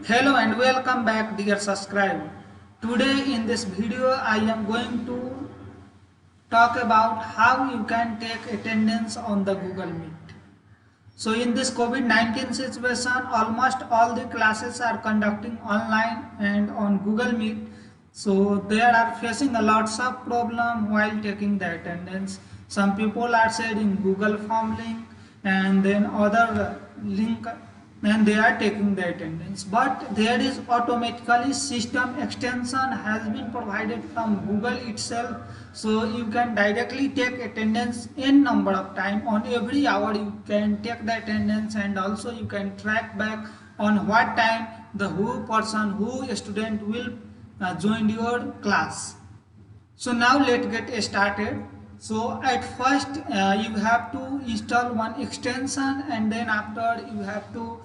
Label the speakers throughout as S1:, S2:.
S1: Hello and welcome back dear subscriber. Today in this video I am going to talk about how you can take attendance on the Google Meet. So in this COVID-19 situation almost all the classes are conducting online and on Google Meet. So they are facing a lots of problem while taking the attendance. Some people are sharing Google form link and then other link and they are taking the attendance, but there is automatically system extension has been provided from Google itself, so you can directly take attendance in number of time. On every hour you can take the attendance, and also you can track back on what time the who person who student will join your class. So now let's get started. So at first you have to install one extension, and then after you have to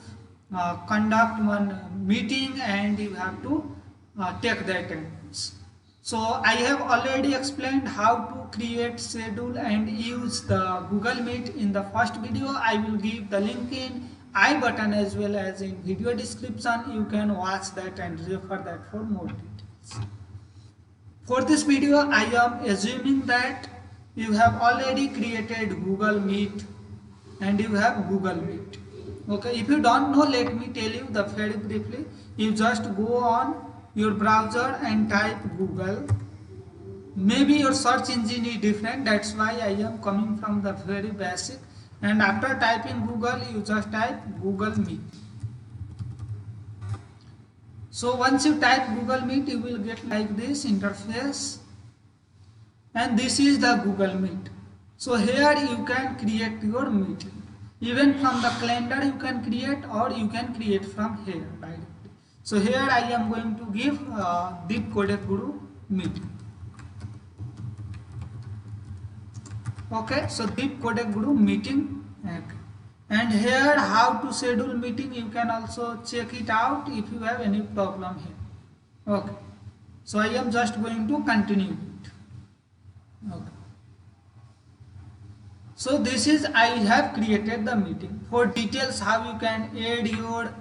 S1: conduct one meeting and you have to take the attendance. So I have already explained how to create, schedule and use the Google Meet in the first video. I will give the link in I button as well as in video description. You can watch that and refer that for more details. For this video, I am assuming that you have already created Google Meet and you have Google Meet. Okay, if you don't know, let me tell you the very briefly. You just go on your browser and type Google. Maybe your search engine is different, that's why I am coming from the very basic. And after typing Google, you just type Google Meet. So once you type Google Meet, you will get like this interface, and this is the Google Meet. So here you can create your meeting. Even from the calendar you can create, or you can create from here directly. So here I am going to give Deep Codec Guru meeting. Okay, so Deep Codec Guru meeting. Okay. And here how to schedule meeting, you can also check it out if you have any problem here. Okay, so I am just going to continue it. Okay, so this is I have created the meeting. For details how you can add your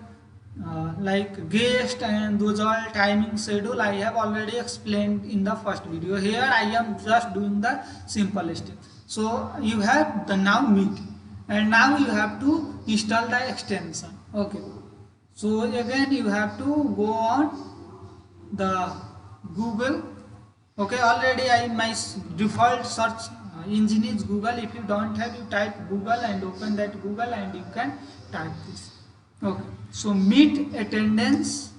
S1: like guest and those all timing schedule, I have already explained in the first video. Here I am just doing the simple step. So you have the now meeting, and now you have to install the extension. Okay, so again you have to go on the Google. Okay, already my default search engine is Google. If you don't have, you type Google and open that Google and you can type this. Okay, so Meet attendance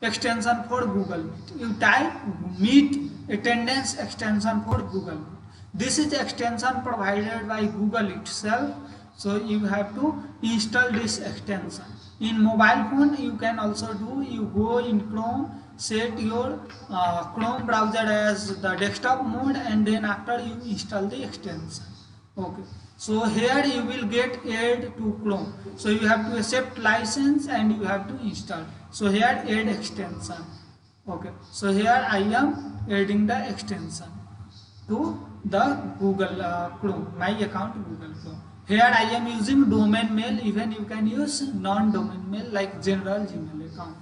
S1: extension for Google Meet. You type Meet attendance extension for Google Meet. This is the extension provided by Google itself. So you have to install this extension. In mobile phone you can also do, you go in Chrome, set your Chrome browser as the desktop mode, and then after you install the extension. Okay, so here you will get add to Chrome, so you have to accept license and you have to install. So here add extension. Okay, so here I am adding the extension to the Google Chrome, my account Google Chrome. Here I am using domain mail, even you can use non-domain mail like general Gmail account.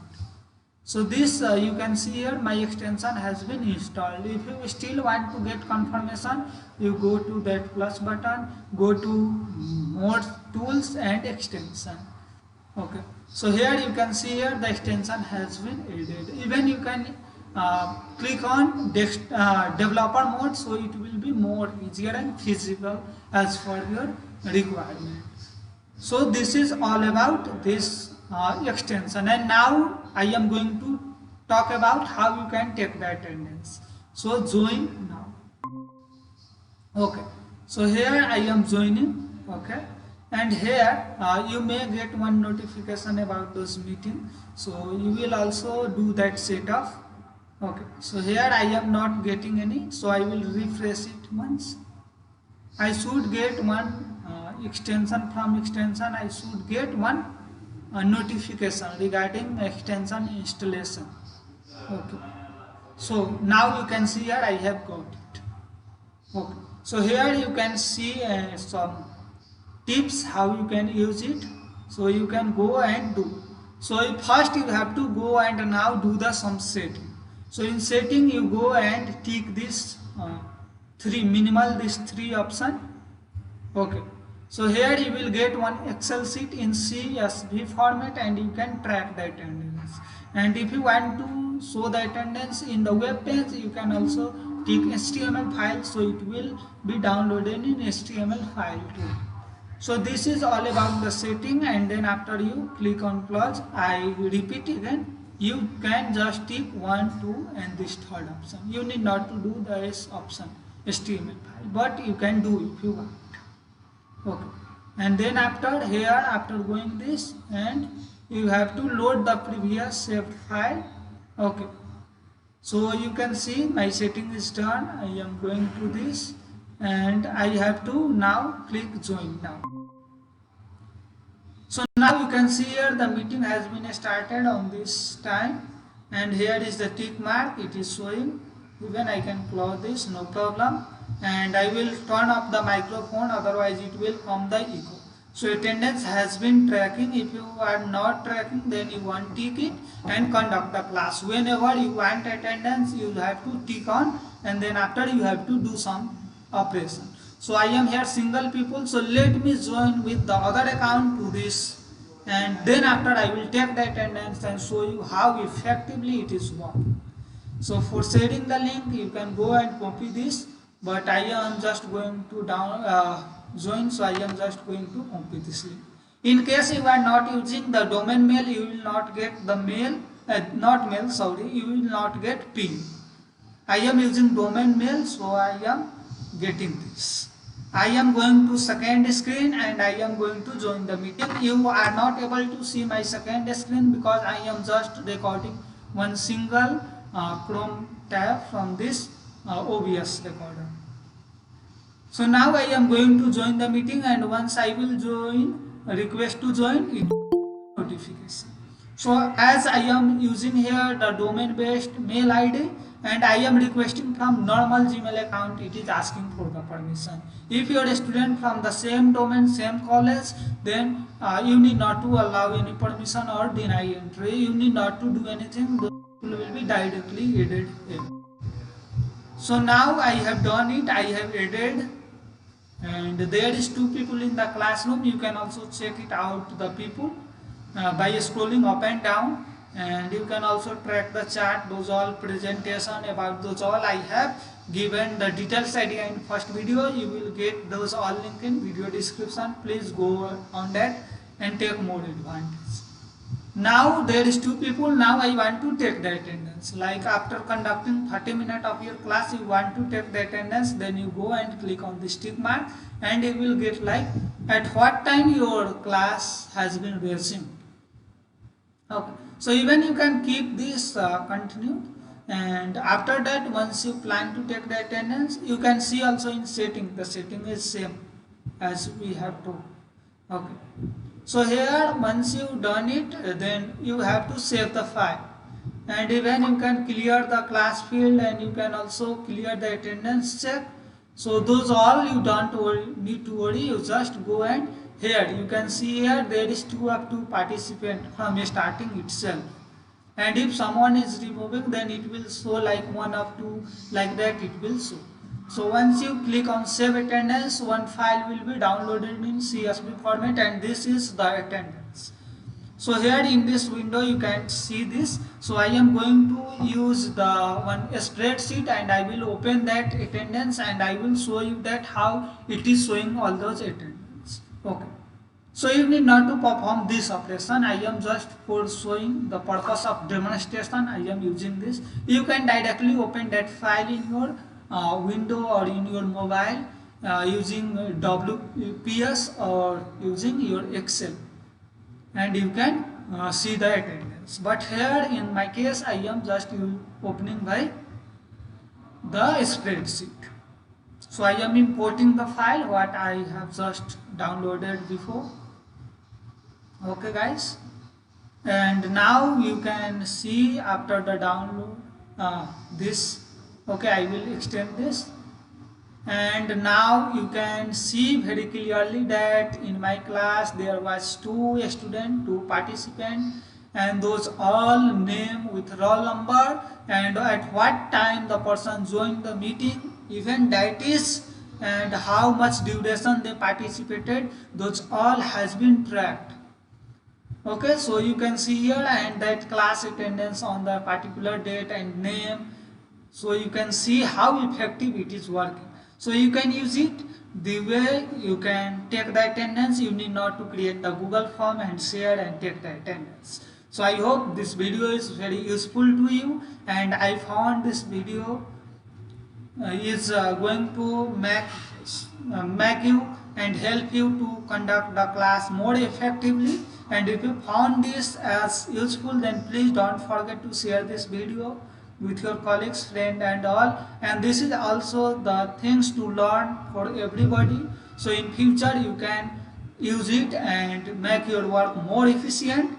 S1: So this you can see here my extension has been installed. If you still want to get confirmation, you go to that plus button, go to more tools and extension. Okay, so here you can see here the extension has been added. Even you can click on developer mode, so it will be more easier and feasible as for your requirement. So this is all about this extension, and now I am going to talk about how you can take the attendance. So join now. Okay, so here I am joining. Okay, and here you may get one notification about those meeting, so you will also do that setup. Okay, so here I am not getting any, so I will refresh it once. I should get one extension. From extension I should get one notification regarding extension installation. Okay, so now you can see here I have got it. Okay, so here you can see some tips how you can use it. So you can go and do. So first you have to go and now do the some setting. So in setting you go and tick this three minimal, this three option. Okay, so here you will get one Excel sheet in CSV format and you can track the attendance. And if you want to show the attendance in the web page, you can also tick HTML file, so it will be downloaded in HTML file too. So this is all about the setting, and then after you click on close, I repeat again, you can just tick 1, 2 and this third option. You need not to do the S option, HTML file, but you can do if you want. Okay, and then after here, after going this, and you have to load the previous saved file. Okay, so you can see my setting is done. I am going to this and I have to now click join now. So now you can see here the meeting has been started on this time, and here is the tick mark, it is showing. Even I can close this, no problem, and I will turn off the microphone, otherwise it will come the echo. So attendance has been tracking. If you are not tracking, then you want tick it and conduct the class. Whenever you want attendance, you have to tick on, and then after you have to do some operation. So I am here single people, so let me join with the other account to this, and then after I will take the attendance and show you how effectively it is working. So for sharing the link, you can go and copy this, but I am just going to join, so I am just going to copy this link. In case you are not using the domain mail, you will not get the mail, you will not get ping. I am using domain mail, so I am getting this. I am going to second screen and I am going to join the meeting. You are not able to see my second screen because I am just recording one single Chrome tab from this OBS recorder. So now I am going to join the meeting, and once I will join, request to join, it notification. So as I am using here the domain based mail ID and I am requesting from normal Gmail account, it is asking for the permission. If you are a student from the same domain, same college, then you need not to allow any permission or deny entry. You need not to do anything. Those people will be directly added here. So now I have done it. I have added, and there is 2 people in the classroom. You can also check it out, the people, by scrolling up and down, and you can also track the chat, those all presentation, about those all I have given the details idea in first video. You will get those all link in video description. Please go on that and take more advantage. Now there is 2 people. Now I want to take the attendance. Like after conducting 30 minutes of your class, you want to take the attendance, then you go and click on this tick mark, and you will get like at what time your class has been resumed. Okay, so even you can keep this continue, and after that, once you plan to take the attendance, you can see also in setting, the setting is same as we have to. Okay, so here once you done it, then you have to save the file, and even you can clear the class field, and you can also clear the attendance check. So those all you don't need to worry. You just go, and here you can see here there is 2 of 2 participants from starting itself, and if someone is removing, then it will show like 1 of 2, like that it will show. So once you click on save attendance, one file will be downloaded in CSV format, and this is the attendance. So here in this window you can see this. So I am going to use the one spreadsheet, and I will open that attendance, and I will show you that how it is showing all those attendance. Okay, so you need not to perform this operation. I am just for showing the purpose of demonstration, I am using this. You can directly open that file in your window or in your mobile using WPS or using your Excel, and you can see the attendance. But here in my case, I am just opening by the spreadsheet. So I am importing the file what I have just downloaded before. Okay guys, and now you can see after the download this. Okay, I will extend this, and now you can see very clearly that in my class there was 2 students, 2 participants, and those all name with roll number and at what time the person joined the meeting, even that is, and how much duration they participated, those all has been tracked. Okay, so you can see here and that class attendance on the particular date and name, so you can see how effective it is working. So you can use it the way you can take the attendance. You need not to create the Google form and share and take the attendance. So I hope this video is very useful to you, and I found this video is going to make you and help you to conduct the class more effectively. And if you found this as useful, then please don't forget to share this video with your colleagues, friends and all. And this is also the things to learn for everybody, so in future you can use it and make your work more efficient.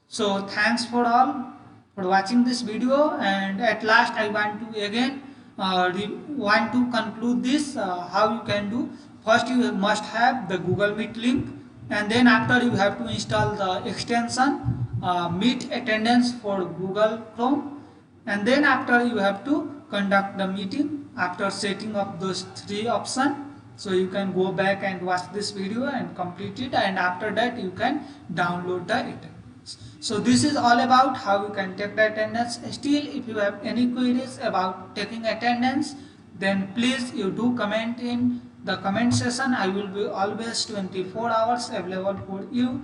S1: So thanks for all for watching this video, and at last I want to again want to conclude this how you can do. First you must have the Google Meet link, and then after you have to install the extension Meet Attendance for Google Chrome, and then after you have to conduct the meeting after setting up those three options. So you can go back and watch this video and complete it, and after that you can download the attendance. So this is all about how you can take the attendance. Still, if you have any queries about taking attendance, then please you do comment in the comment section. I will be always 24 hours available for you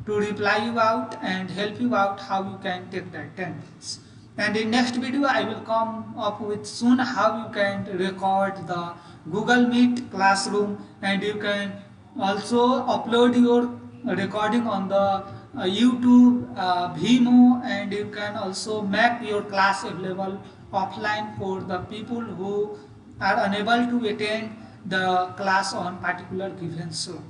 S1: to reply you out and help you out how you can take the attendance. And in next video I will come up with soon how you can record the Google Meet classroom, and you can also upload your recording on the YouTube, Vimeo, and you can also make your class available offline for the people who are unable to attend the class on particular given slot.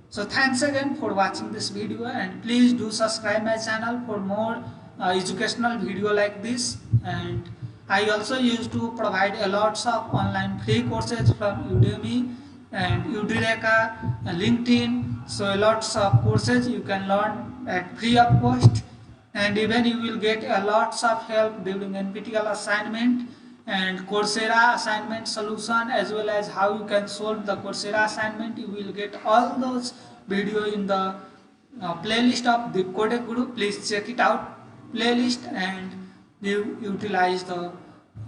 S1: So thanks again for watching this video, and please do subscribe my channel for more educational video like this. And I also used to provide a lots of online free courses from Udemy and Udyreka, LinkedIn. So lots of courses you can learn at free of cost, and even you will get a lots of help during NPTEL assignment and Coursera assignment solution, as well as how you can solve the Coursera assignment. You will get all those video in the playlist of the Codec Guru. Please check it out playlist and you utilize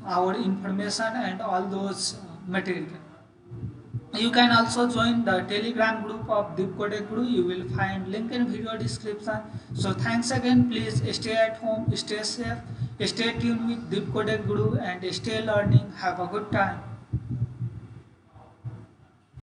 S1: our information and all those material. You can also join the Telegram group of Deep Codec Guru. You will find link in video description. So thanks again. Please stay at home, stay safe, stay tuned with Deep Codec Guru, and stay learning. Have a good time.